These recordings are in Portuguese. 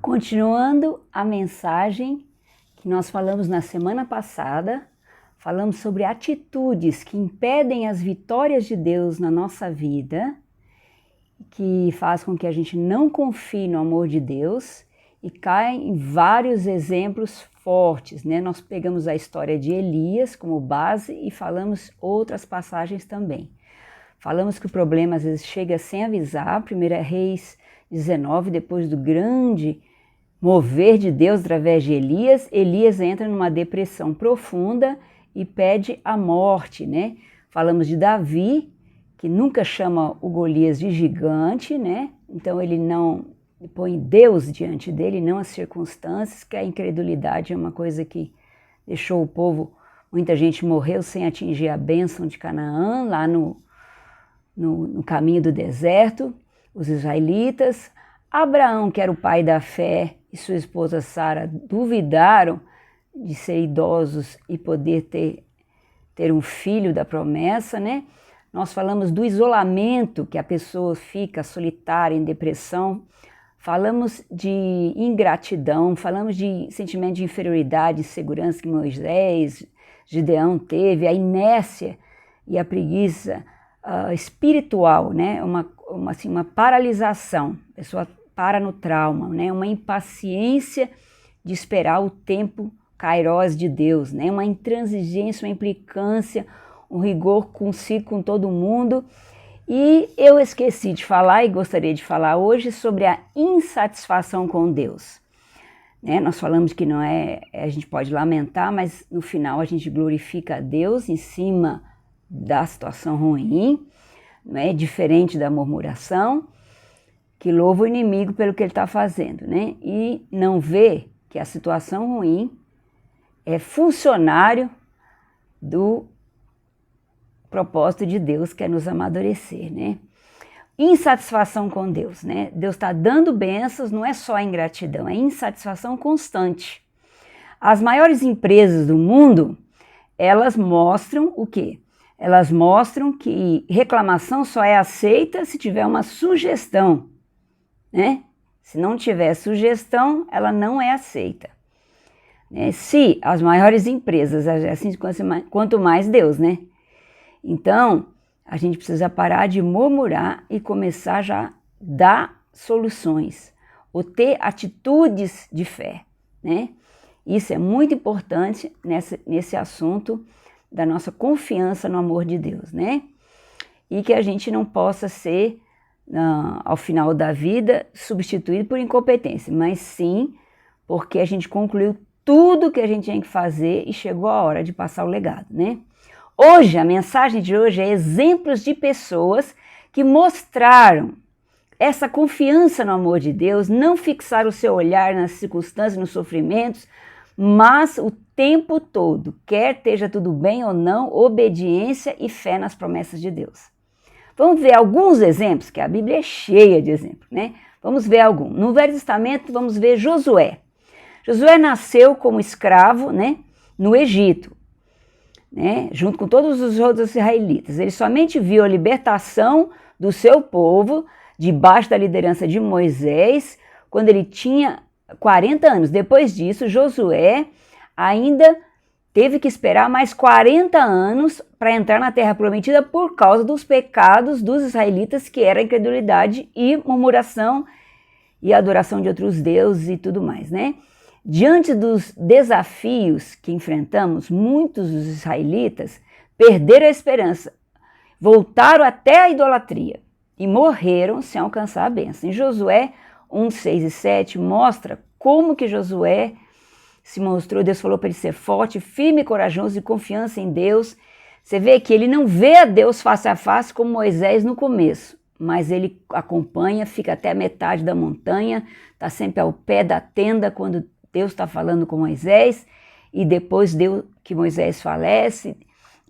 Continuando a mensagem que nós falamos na semana passada, falamos sobre atitudes que impedem as vitórias de Deus na nossa vida, que faz com que a gente não confie no amor de Deus e caia em vários exemplos fortes, né? Nós pegamos a história de Elias como base e falamos outras passagens também. Falamos que o problema às vezes chega sem avisar, 1 Reis 19, depois do grande mover de Deus através de Elias, Elias entra numa depressão profunda e pede a morte, né? Falamos de Davi, que nunca chama o Golias de gigante, né? Então ele não põe Deus diante dele, não as circunstâncias, que a incredulidade é uma coisa que deixou o povo, muita gente morreu sem atingir a bênção de Canaã, lá no caminho do deserto, os israelitas. Abraão, que era o pai da fé, e sua esposa Sara duvidaram de ser idosos e poder ter um filho da promessa, né? Nós falamos do isolamento que a pessoa fica solitária, em depressão, falamos de ingratidão, falamos de sentimento de inferioridade, insegurança que Moisés, Gideão teve, a inércia e a preguiça espiritual, né? Uma paralisação, a pessoa para no trauma, né? Uma impaciência de esperar o tempo kairós de Deus, né? Uma intransigência, uma implicância, um rigor consigo com todo mundo. E eu esqueci de falar e gostaria de falar hoje sobre a insatisfação com Deus. Né? Nós falamos que não é, a gente pode lamentar, mas no final a gente glorifica a Deus em cima da situação ruim, não é diferente da murmuração, que louva o inimigo pelo que ele está fazendo, né? E não vê que a situação ruim é funcionário do propósito de Deus, que é nos amadurecer, né? Insatisfação com Deus, né? Deus está dando bênçãos, não é só ingratidão, é insatisfação constante. As maiores empresas do mundo, elas mostram o quê? Elas mostram que reclamação só é aceita se tiver uma sugestão, né? Se não tiver sugestão, ela não é aceita. Se as maiores empresas, assim, quanto mais Deus, né? Então, a gente precisa parar de murmurar e começar já a dar soluções, ou ter atitudes de fé, né? Isso é muito importante nesse assunto da nossa confiança no amor de Deus, né? E que a gente não possa ser, ao final da vida, substituído por incompetência, mas sim porque a gente concluiu tudo que a gente tinha que fazer e chegou a hora de passar o legado, né? Hoje, a mensagem de hoje é exemplos de pessoas que mostraram essa confiança no amor de Deus, não fixar o seu olhar nas circunstâncias, nos sofrimentos, mas o tempo todo, quer esteja tudo bem ou não, obediência e fé nas promessas de Deus. Vamos ver alguns exemplos, que a Bíblia é cheia de exemplos, né? Vamos ver alguns. No Velho Testamento, vamos ver Josué. Josué nasceu como escravo, né, no Egito, né, junto com todos os outros israelitas. Ele somente viu a libertação do seu povo, debaixo da liderança de Moisés, quando ele tinha 40 anos. Depois disso, Josué ainda teve que esperar mais 40 anos para entrar na terra prometida por causa dos pecados dos israelitas, que era a incredulidade e murmuração e adoração de outros deuses e tudo mais, né? Diante dos desafios que enfrentamos, muitos dos israelitas perderam a esperança, voltaram até a idolatria e morreram sem alcançar a bênção. Em Josué 1, 6 e 7 mostra como que Josué se mostrou. Deus falou para ele ser forte, firme e corajoso e confiança em Deus. Você vê que ele não vê a Deus face a face como Moisés no começo, mas ele acompanha, fica até a metade da montanha, está sempre ao pé da tenda quando Deus está falando com Moisés, e depois que Moisés falece,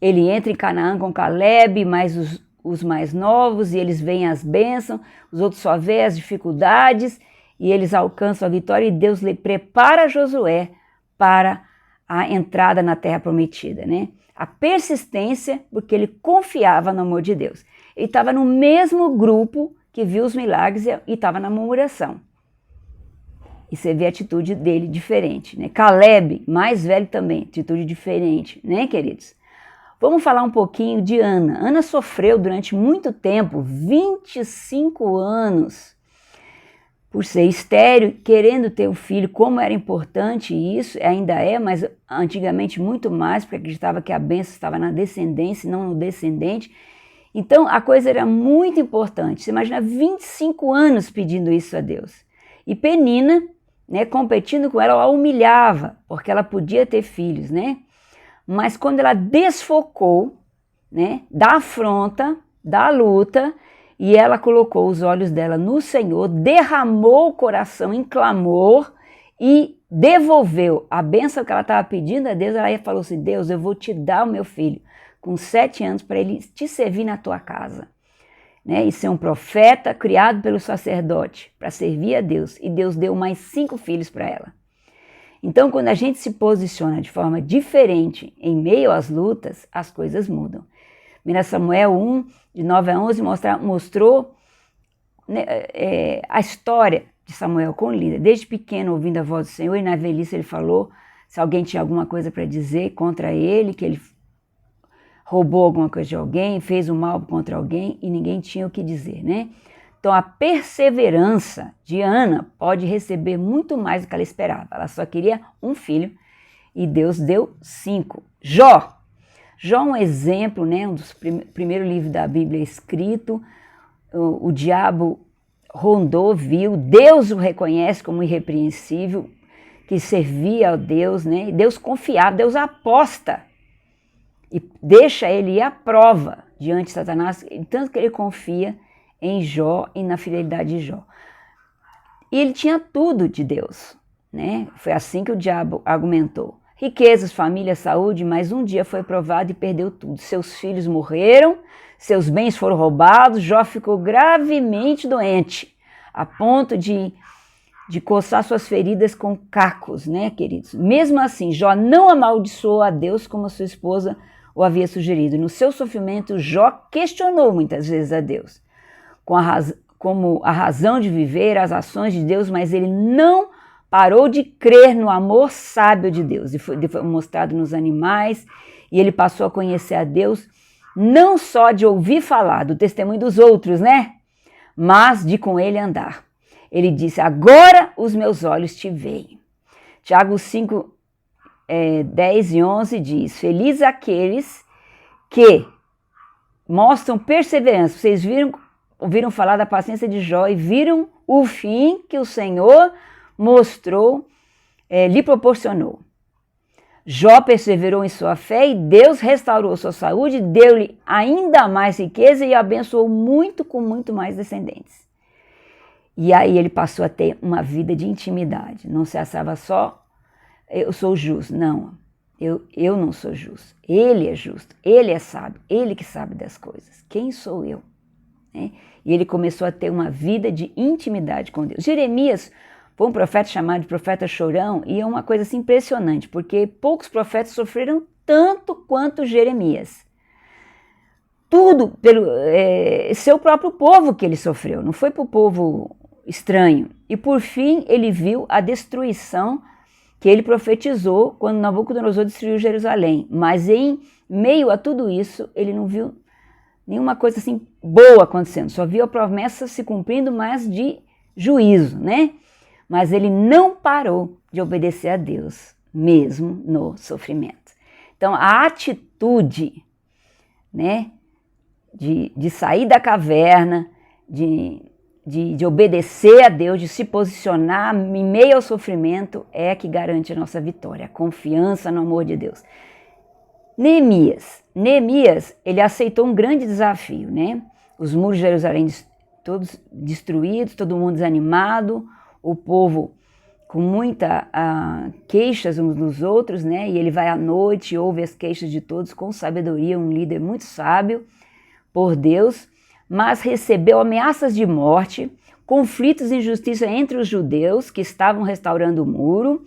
ele entra em Canaã com Caleb, mais os mais novos, e eles veem as bênçãos, os outros só veem as dificuldades, e eles alcançam a vitória, e Deus lhe prepara Josué para a entrada na terra prometida, né? A persistência, porque ele confiava no amor de Deus. Ele estava no mesmo grupo que viu os milagres e estava na murmuração. E você vê a atitude dele diferente, né? Caleb, mais velho também, atitude diferente, né, queridos? Vamos falar um pouquinho de Ana. Ana sofreu durante muito tempo, 25 anos, por ser estéril, querendo ter um filho. Como era importante isso, ainda é, mas antigamente muito mais, porque acreditava que a bênção estava na descendência, não no descendente. Então a coisa era muito importante. Você imagina 25 anos pedindo isso a Deus. E Penina, né, competindo com ela, a humilhava, porque ela podia ter filhos, né? Mas quando ela desfocou, né, da afronta, da luta, e ela colocou os olhos dela no Senhor, derramou o coração em clamor e devolveu a bênção que ela estava pedindo a Deus. Ela falou assim: Deus, eu vou te dar o meu filho com 7 anos para ele te servir na tua casa, né? E ser um profeta criado pelo sacerdote para servir a Deus. E Deus deu mais 5 filhos para ela. Então, quando a gente se posiciona de forma diferente em meio às lutas, as coisas mudam. 1 Samuel 1, de 9 a 11, mostrou, né, a história de Samuel com líder. Desde pequeno, ouvindo a voz do Senhor, e na velhice ele falou, se alguém tinha alguma coisa para dizer contra ele, que ele roubou alguma coisa de alguém, fez um mal contra alguém, e ninguém tinha o que dizer, né? Então, a perseverança de Ana pode receber muito mais do que ela esperava. Ela só queria um filho e Deus deu 5. Jó é um exemplo, né, um dos primeiros livros da Bíblia escrito. O diabo rondou, viu, Deus o reconhece como irrepreensível, que servia a Deus, né? Deus confiava, Deus aposta e deixa ele ir à prova diante de Satanás, tanto que ele confia em Jó e na fidelidade de Jó. E ele tinha tudo de Deus, né? Foi assim que o diabo argumentou. Riquezas, família, saúde, mas um dia foi provado e perdeu tudo. Seus filhos morreram, seus bens foram roubados, Jó ficou gravemente doente, a ponto de coçar suas feridas com cacos, né, queridos? Mesmo assim, Jó não amaldiçoou a Deus como sua esposa o havia sugerido. No seu sofrimento, Jó questionou muitas vezes a Deus, como a razão de viver, as ações de Deus, mas ele não parou de crer no amor sábio de Deus. E foi mostrado nos animais, e ele passou a conhecer a Deus, não só de ouvir falar do testemunho dos outros, né? Mas de com ele andar. Ele disse: agora os meus olhos te veem. Tiago 5, 10 e 11 diz: feliz aqueles que mostram perseverança. Vocês ouviram falar da paciência de Jó e viram o fim que o Senhor mostrou, lhe proporcionou. Jó perseverou em sua fé e Deus restaurou sua saúde, deu-lhe ainda mais riqueza e abençoou muito com muito mais descendentes. E aí ele passou a ter uma vida de intimidade. Não se achava só, eu sou justo. Não, eu não sou justo. Ele é justo, ele é sábio, ele que sabe das coisas. Quem sou eu? E ele começou a ter uma vida de intimidade com Deus. Jeremias foi um profeta chamado de profeta chorão, e é uma coisa assim impressionante, porque poucos profetas sofreram tanto quanto Jeremias. Tudo pelo seu próprio povo que ele sofreu, não foi para o povo estranho. E por fim ele viu a destruição que ele profetizou quando Nabucodonosor destruiu Jerusalém. Mas em meio a tudo isso, ele não viu nenhuma coisa assim boa acontecendo, só viu a promessa se cumprindo, mas de juízo, né? Mas ele não parou de obedecer a Deus, mesmo no sofrimento. Então, a atitude, né, de sair da caverna, de obedecer a Deus, de se posicionar em meio ao sofrimento, é a que garante a nossa vitória, a confiança no amor de Deus. Neemias, ele aceitou um grande desafio, né? Os muros de Jerusalém todos destruídos, todo mundo desanimado, o povo com muita queixas uns dos outros, né? E ele vai à noite e ouve as queixas de todos com sabedoria, um líder muito sábio por Deus, mas recebeu ameaças de morte, conflitos e injustiça entre os judeus que estavam restaurando o muro,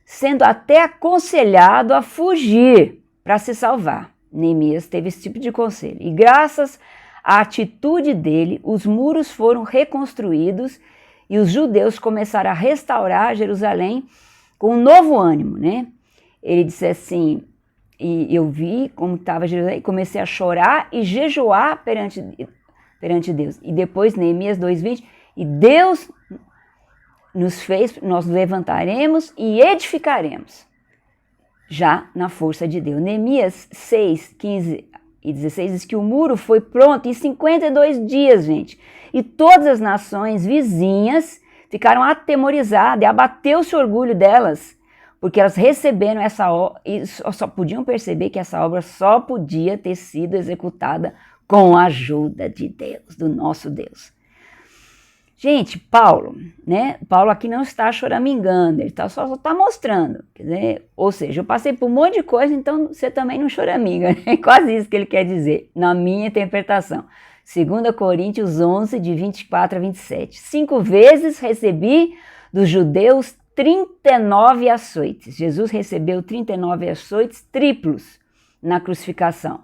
sendo até aconselhado a fugir para se salvar. Neemias teve esse tipo de conselho. E graças à atitude dele, os muros foram reconstruídos e os judeus começaram a restaurar Jerusalém com um novo ânimo, né? Ele disse assim, e eu vi como estava Jerusalém, comecei a chorar e jejuar perante Deus. E depois, Neemias 2:20, e Deus nos fez, nós levantaremos e edificaremos, já na força de Deus. Neemias 6:15 e 16 diz que o muro foi pronto em 52 dias, gente. E todas as nações vizinhas ficaram atemorizadas e abateu-se o orgulho delas, porque elas receberam essa obra e só podiam perceber que essa obra só podia ter sido executada com a ajuda de Deus, do nosso Deus. Gente, Paulo, né? Paulo aqui não está choramingando, ele só está mostrando. Quer dizer, ou seja, eu passei por um monte de coisa, então você também não choraminga. É quase isso que ele quer dizer, na minha interpretação. 2 Coríntios 11, de 24 a 27. 5 vezes recebi dos judeus 39 açoites. Jesus recebeu 39 açoites triplos na crucificação.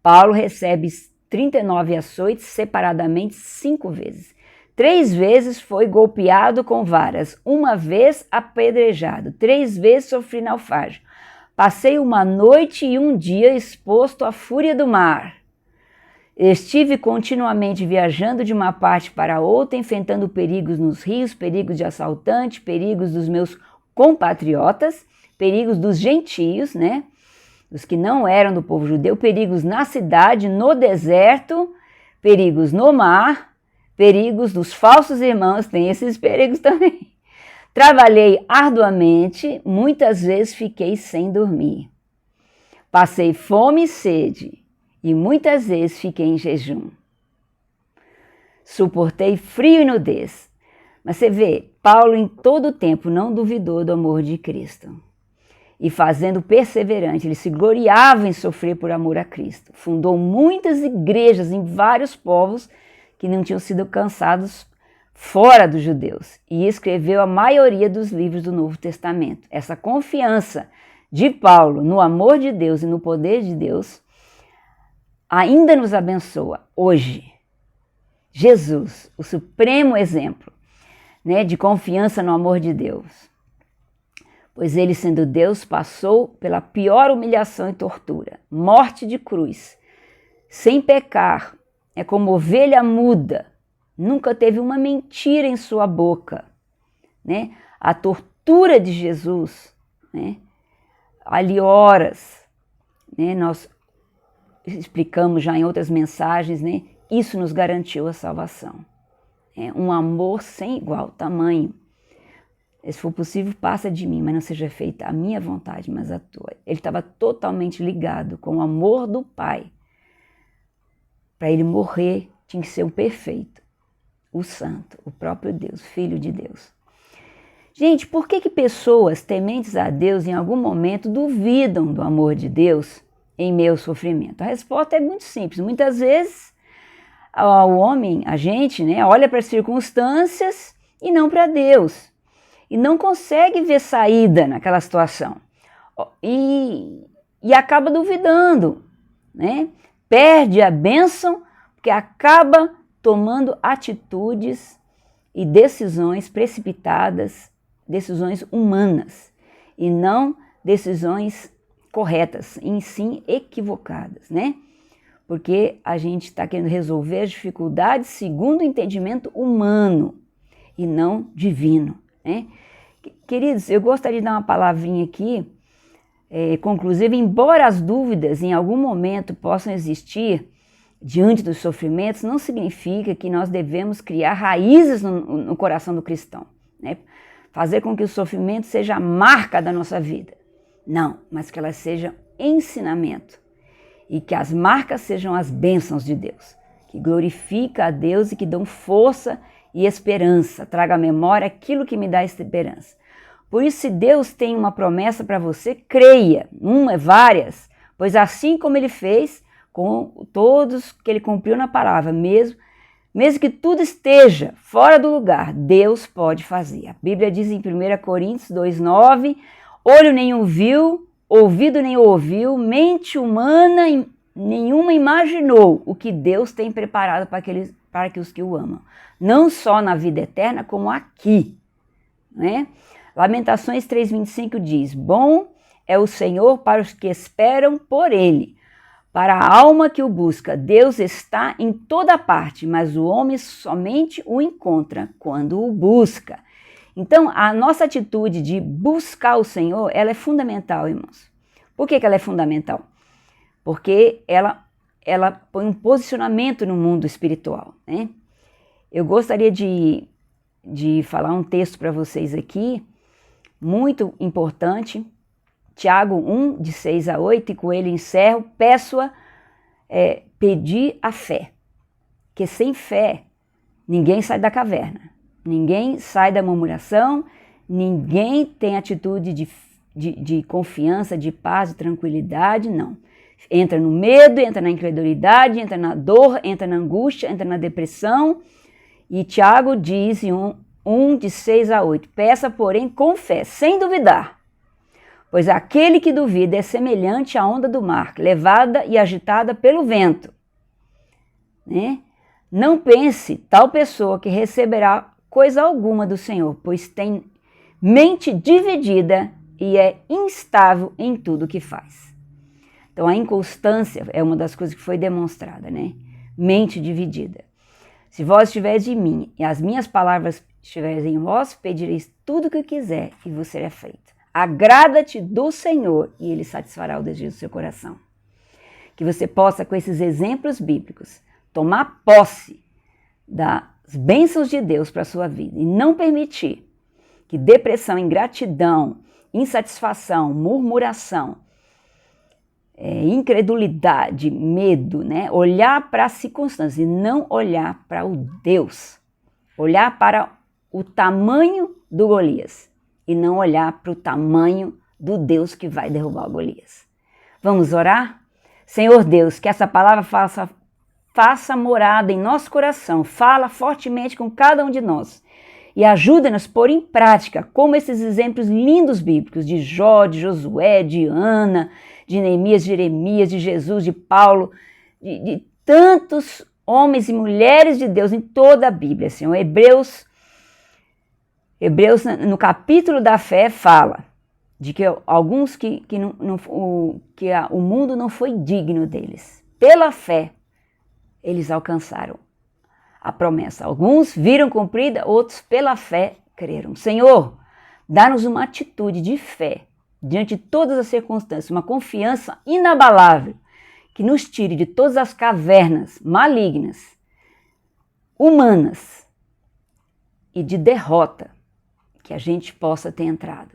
Paulo recebe 39 açoites separadamente 5 vezes. 3 vezes foi golpeado com varas, 1 vez apedrejado, 3 vezes sofri naufrágio. Passei uma noite e um dia exposto à fúria do mar. Estive continuamente viajando de uma parte para outra, enfrentando perigos nos rios, perigos de assaltante, perigos dos meus compatriotas, perigos dos gentios, né? Os que não eram do povo judeu, perigos na cidade, no deserto, perigos no mar, perigos dos falsos irmãos, tem esses perigos também. Trabalhei arduamente, muitas vezes fiquei sem dormir. Passei fome e sede, e muitas vezes fiquei em jejum. Suportei frio e nudez. Mas você vê, Paulo em todo o tempo não duvidou do amor de Cristo. E fazendo perseverante, ele se gloriava em sofrer por amor a Cristo. Fundou muitas igrejas em vários povos que não tinham sido alcançados fora dos judeus. E escreveu a maioria dos livros do Novo Testamento. Essa confiança de Paulo no amor de Deus e no poder de Deus ainda nos abençoa hoje. Jesus, o supremo exemplo, né, de confiança no amor de Deus. Pois ele, sendo Deus, passou pela pior humilhação e tortura, morte de cruz, sem pecar, é como ovelha muda, nunca teve uma mentira em sua boca, né? A tortura de Jesus, né? Ali horas, né? Nós explicamos já em outras mensagens, né? Isso nos garantiu a salvação. É um amor sem igual tamanho. Se for possível, passa de mim, mas não seja feita a minha vontade, mas a tua. Ele estava totalmente ligado com o amor do Pai. Para ele morrer, tinha que ser o perfeito, o santo, o próprio Deus, Filho de Deus. Gente, por que pessoas tementes a Deus em algum momento duvidam do amor de Deus em meio ao sofrimento? A resposta é muito simples. Muitas vezes o homem, a gente, né, olha para as circunstâncias e não para Deus. E não consegue ver saída naquela situação. E acaba duvidando, né? Perde a bênção porque acaba tomando atitudes e decisões precipitadas, decisões humanas, e não decisões corretas, em sim equivocadas, né? Porque a gente está querendo resolver as dificuldades segundo o entendimento humano e não divino, né? Queridos, eu gostaria de dar uma palavrinha aqui, conclusiva, embora as dúvidas em algum momento possam existir diante dos sofrimentos, não significa que nós devemos criar raízes no coração do cristão, né? Fazer com que o sofrimento seja a marca da nossa vida. Não, mas que elas sejam ensinamento e que as marcas sejam as bênçãos de Deus, que glorifica a Deus e que dão força e esperança, traga à memória aquilo que me dá esperança. Por isso, se Deus tem uma promessa para você, creia, várias, pois assim como Ele fez com todos que Ele cumpriu na palavra, mesmo que tudo esteja fora do lugar, Deus pode fazer. A Bíblia diz em 1 Coríntios 2:9, olho nenhum viu, ouvido nem ouviu, mente humana nenhuma imaginou o que Deus tem preparado para que os que o amam. Não só na vida eterna, como aqui. Né? Lamentações 3,25 diz: bom é o Senhor para os que esperam por Ele. Para a alma que o busca, Deus está em toda parte, mas o homem somente o encontra quando o busca. Então, a nossa atitude de buscar o Senhor, ela é fundamental, irmãos. Por que ela é fundamental? Porque ela põe um posicionamento no mundo espiritual, né? Eu gostaria de falar um texto para vocês aqui, muito importante, Tiago 1, de 6 a 8, e com ele encerro, peço-a, pedir a fé, que sem fé ninguém sai da caverna, ninguém sai da murmuração, ninguém tem atitude de confiança, de paz, de tranquilidade, não. Entra no medo, entra na incredulidade, entra na dor, entra na angústia, entra na depressão. E Tiago diz em 1 de 6 a 8, peça, porém, com fé, sem duvidar. Pois aquele que duvida é semelhante à onda do mar, levada e agitada pelo vento. Né? Não pense tal pessoa que receberá coisa alguma do Senhor, pois tem mente dividida e é instável em tudo que faz. Então a inconstância é uma das coisas que foi demonstrada, né? Mente dividida. Se vós estiveres em mim e as minhas palavras estiverem em vós, pedireis tudo o que quiser e vos será feito. Agrada-te do Senhor e Ele satisfará o desejo do seu coração. Que você possa, com esses exemplos bíblicos, tomar posse das bênçãos de Deus para a sua vida e não permitir que depressão, ingratidão, insatisfação, murmuração, incredulidade, medo, né? Olhar para as circunstâncias e não olhar para o Deus. Olhar para o tamanho do Golias e não olhar para o tamanho do Deus que vai derrubar o Golias. Vamos orar? Senhor Deus, que essa palavra faça morada em nosso coração, fala fortemente com cada um de nós e ajuda-nos a pôr em prática, como esses exemplos lindos bíblicos de Jó, de Josué, de Ana, de Neemias, de Jeremias, de Jesus, de Paulo, de tantos homens e mulheres de Deus em toda a Bíblia, Senhor. Hebreus, no capítulo da fé, fala de que alguns o mundo não foi digno deles. Pela fé, eles alcançaram a promessa. Alguns viram cumprida, outros pela fé creram. Senhor, dá-nos uma atitude de fé diante de todas as circunstâncias, uma confiança inabalável que nos tire de todas as cavernas malignas, humanas e de derrota que a gente possa ter entrado.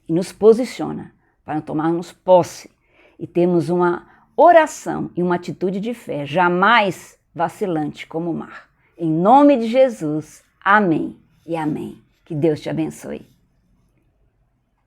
E nos posiciona para tomarmos posse e termos uma oração e uma atitude de fé, jamais vacilante como o mar. Em nome de Jesus, amém e amém. Que Deus te abençoe.